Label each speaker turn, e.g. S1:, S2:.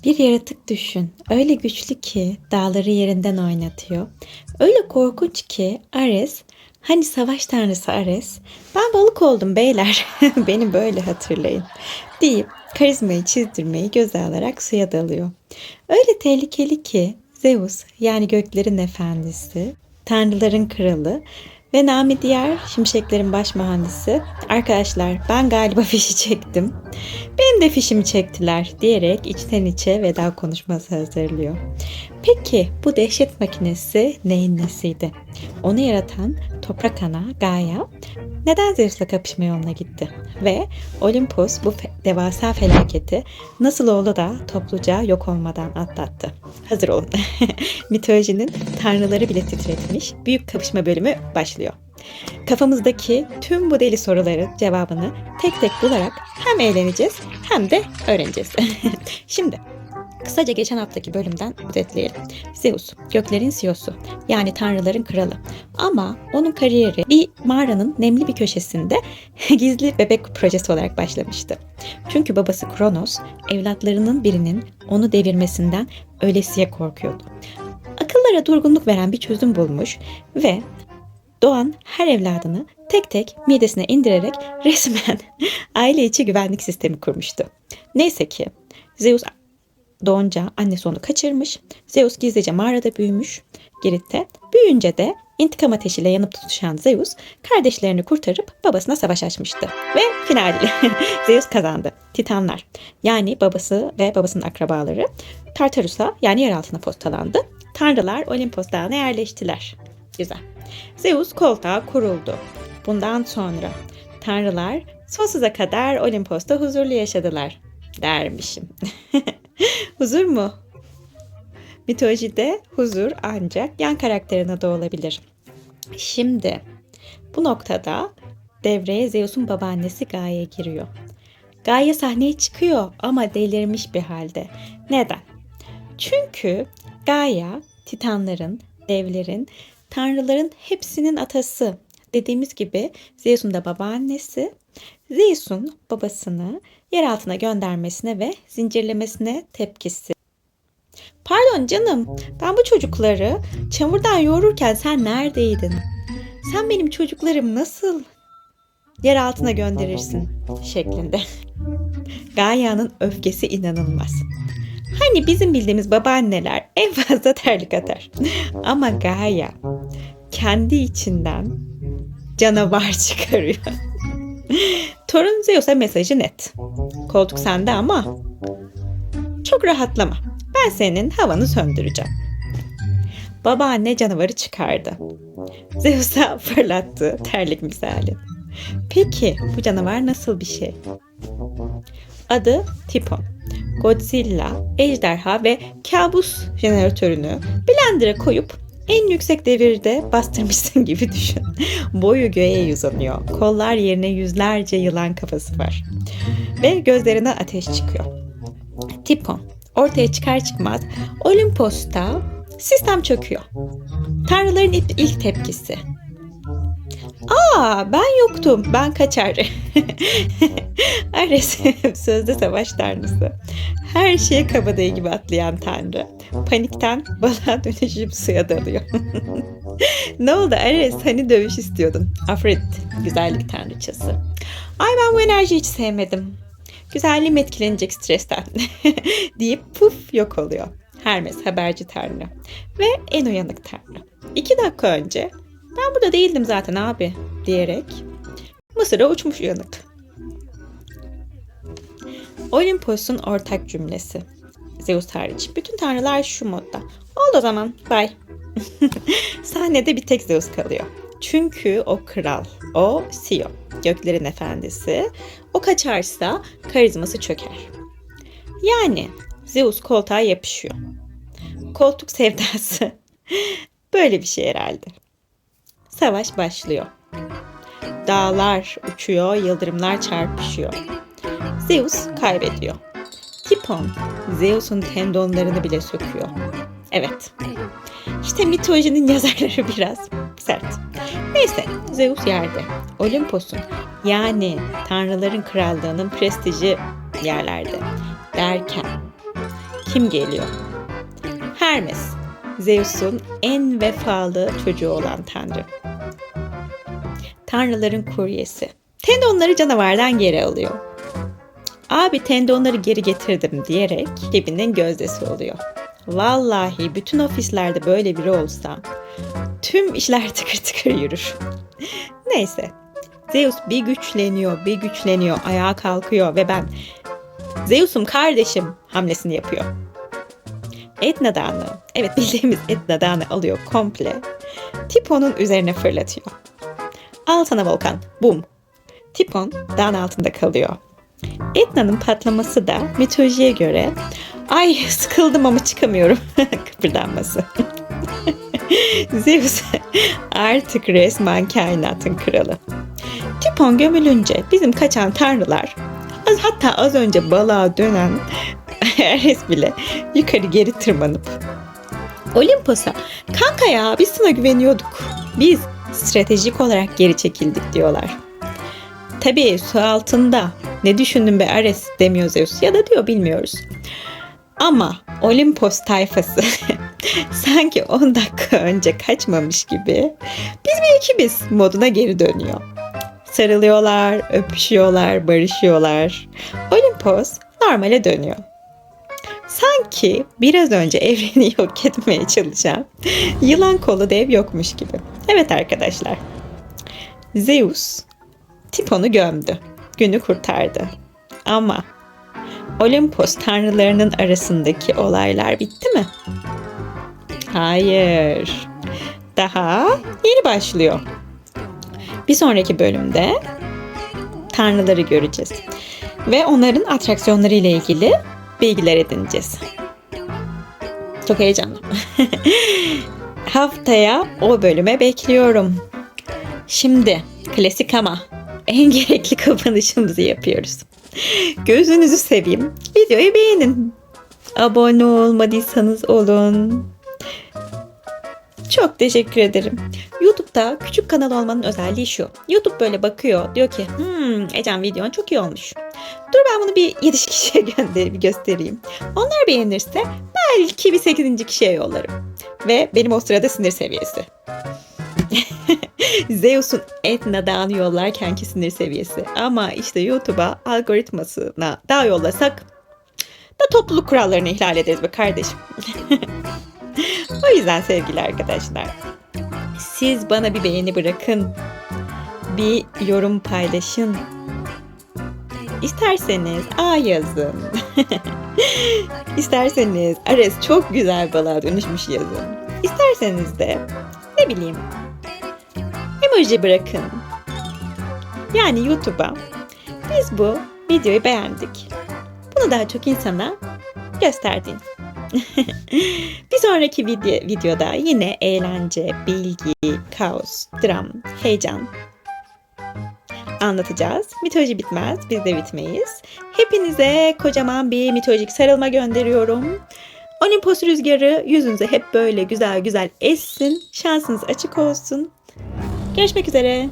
S1: Bir yaratık düşün. Öyle güçlü ki dağları yerinden oynatıyor. Öyle korkunç ki Ares, hani savaş tanrısı Ares, ben balık oldum beyler, beni böyle hatırlayın deyip karizmayı çizdirmeyi göze alarak suya dalıyor. Öyle tehlikeli ki Zeus yani göklerin efendisi, tanrıların kralı ve namı diğer şimşeklerin baş mühendisi, arkadaşlar ben galiba fişi çektim. Benim de fişimi çektiler diyerek içten içe veda konuşması hazırlıyor. Peki bu dehşet makinesi neyin nesiydi? Onu yaratan toprak ana Gaia neden Zeus'la kapışma yoluna gitti? Ve Olympus bu devasa felaketi nasıl oldu da topluca yok olmadan atlattı? Hazır olun. Mitolojinin tanrıları bile titretmiş büyük kapışma bölümü başlıyor. Kafamızdaki tüm bu deli soruların cevabını tek tek bularak hem eğleneceğiz hem de öğreneceğiz. Şimdi kısaca geçen haftaki bölümden özetleyelim. Zeus, göklerin CEO'su yani tanrıların kralı. Ama onun kariyeri bir mağaranın nemli bir köşesinde gizli bebek projesi olarak başlamıştı. Çünkü babası Kronos, evlatlarının birinin onu devirmesinden ölesiye korkuyordu. Akıllara durgunluk veren bir çözüm bulmuş ve doğan her evladını tek tek midesine indirerek resmen aile içi güvenlik sistemi kurmuştu. Neyse ki Zeus doğunca annesi onu kaçırmış. Zeus gizlice mağarada büyümüş Girit'te. Büyüyünce de intikam ateşiyle yanıp tutuşan Zeus kardeşlerini kurtarıp babasına savaş açmıştı. Ve final Zeus kazandı. Titanlar yani babası ve babasının akrabaları Tartarus'a yani yer altına postalandı. Tanrılar Olimpos dağına yerleştiler. Güzel. Zeus koltuğa kuruldu. Bundan sonra tanrılar sonsuza kadar Olimpos'ta huzurlu yaşadılar dermişim. Huzur mu? Mitolojide huzur ancak yan karakterine adı olabilir. Şimdi bu noktada devreye Zeus'un babaannesi Gaia giriyor. Gaia sahneye çıkıyor ama delirmiş bir halde. Neden? Çünkü Gaia, Titanların, devlerin, tanrıların hepsinin atası. Dediğimiz gibi Zeus'un da babaannesi. Zeus'un babasını yer altına göndermesine ve zincirlemesine tepkisi. Pardon canım, ben bu çocukları çamurdan yoğururken sen neredeydin? Sen benim çocuklarım nasıl yer altına gönderirsin şeklinde. Gaia'nın öfkesi inanılmaz. Hani bizim bildiğimiz babaanneler en fazla terlik atar. Ama Gaia kendi içinden canavar çıkarıyor. Torun Zeus'a mesajı net. Koltuk sende ama çok rahatlama. Ben senin havanı söndüreceğim. Babaanne canavarı çıkardı. Zeus'a fırlattı terlik misali. Peki bu canavar nasıl bir şey? Adı Tipon. Godzilla, ejderha ve kabus jeneratörünü blender'a koyup en yüksek devirde bastırmışsın gibi düşün. Boyu göğe uzanıyor. Kollar yerine yüzlerce yılan kafası var. Ve gözlerine ateş çıkıyor. Tipon ortaya çıkar çıkmaz Olimpos'ta sistem çöküyor. Tanrıların ilk tepkisi. Ben yoktum. Ben kaçar. Ares sözde savaş tanrısı. Her şeye kabadayı gibi atlayan tanrı. Panikten balığa dönüşüp suya dalıyor. Ne oldu Ares? Hani dövüş istiyordun? Afrodit, güzellik tanrıçası. Ay ben bu enerjiyi hiç sevmedim. Güzelliğim etkilenecek stresten. deyip puf yok oluyor. Hermes haberci tanrı. Ve en uyanık tanrı. 2 dakika önce ben burada değildim zaten abi diyerek Mısır'a uçmuş uyanık. Olimpos'un ortak cümlesi. Zeus hariç. Bütün tanrılar şu modda. Oldu o zaman. Bye. Sahnede bir tek Zeus kalıyor. Çünkü o kral. O CEO. Göklerin efendisi. O kaçarsa karizması çöker. Yani Zeus koltuğa yapışıyor. Koltuk sevdası. Böyle bir şey herhalde. Savaş başlıyor. Dağlar uçuyor, yıldırımlar çarpışıyor. Zeus kaybediyor. Tipon, Zeus'un tendonlarını bile söküyor. Evet, işte mitolojinin yazarları biraz sert. Neyse, Zeus yerde. Olimpos'un yani tanrıların krallığının prestiji yerlerde. Derken kim geliyor? Hermes, Zeus'un en vefalı çocuğu olan tanrı. Tanrıların kuryesi. Tendonları canavardan geri alıyor. Abi tendonları geri getirdim diyerek evinin gözdesi oluyor. Vallahi bütün ofislerde böyle biri olsa tüm işler tıkır tıkır yürür. Neyse. Zeus bir güçleniyor, ayağa kalkıyor ve ben Zeus'um kardeşim hamlesini yapıyor. Etna Dağı'nı, evet bildiğimiz Etna Dağı'nı alıyor komple. Tipon'un üzerine fırlatıyor. Al sana volkan, bum. Tipon dağın altında kalıyor. Etna'nın patlaması da mitolojiye göre ay sıkıldım ama çıkamıyorum kıpırdanması. Zeus artık resmen kainatın kralı. Tipon gömülünce bizim kaçan tanrılar, hatta az önce balığa dönen Ares bile yukarı geri tırmanıp Olimpos'a kanka ya biz sana güveniyorduk. Biz stratejik olarak geri çekildik diyorlar. Tabii su altında ne düşündün be Ares demiyor Zeus ya da diyor bilmiyoruz. Ama Olimpos tayfası sanki 10 dakika önce kaçmamış gibi biz bir ekibiz moduna geri dönüyor. Sarılıyorlar, öpüşüyorlar, barışıyorlar. Olimpos normale dönüyor. Sanki biraz önce evreni yok etmeye çalışan yılan kolu dev yokmuş gibi. Evet arkadaşlar. Zeus Tipon'u gömdü. Günü kurtardı. Ama Olimpos tanrılarının arasındaki olaylar bitti mi? Hayır. Daha yeni başlıyor. Bir sonraki bölümde tanrıları göreceğiz. Ve onların atraksiyonları ile ilgili bilgiler edineceğiz. Çok heyecanlı. Haftaya o bölüme bekliyorum. Şimdi klasik ama en gerekli kapanışımızı yapıyoruz. Gözünüzü seveyim. Videoyu beğenin. Abone olmadıysanız olun. Çok teşekkür ederim. YouTube'da küçük kanal olmanın özelliği şu. YouTube böyle bakıyor. Diyor ki Ecem videon çok iyi olmuş. Dur ben bunu bir 7 kişiye göstereyim. Onlar beğenirse belki bir 8. kişiye yollarım. Ve benim o sırada sinir seviyesi. Zeus'un Etna Dağı'nı yollarkenki sinir seviyesi. Ama işte YouTube'a algoritmasına daha yollasak da topluluk kurallarını ihlal ederiz be kardeşim. O yüzden sevgili arkadaşlar, siz bana bir beğeni bırakın. Bir yorum paylaşın. İsterseniz A yazın. İsterseniz Ares çok güzel balığa dönüşmüş yazın. İsterseniz de ne bileyim emoji bırakın. Yani YouTube'a biz bu videoyu beğendik. Bunu daha çok insana gösterdin. Bir sonraki videoda yine eğlence, bilgi, kaos, dram, heyecan anlatacağız. Mitoloji bitmez, biz de bitmeyiz. Hepinize kocaman bir mitolojik sarılma gönderiyorum. Olimpos rüzgarı yüzünüze hep böyle güzel güzel essin. Şansınız açık olsun. Görüşmek üzere.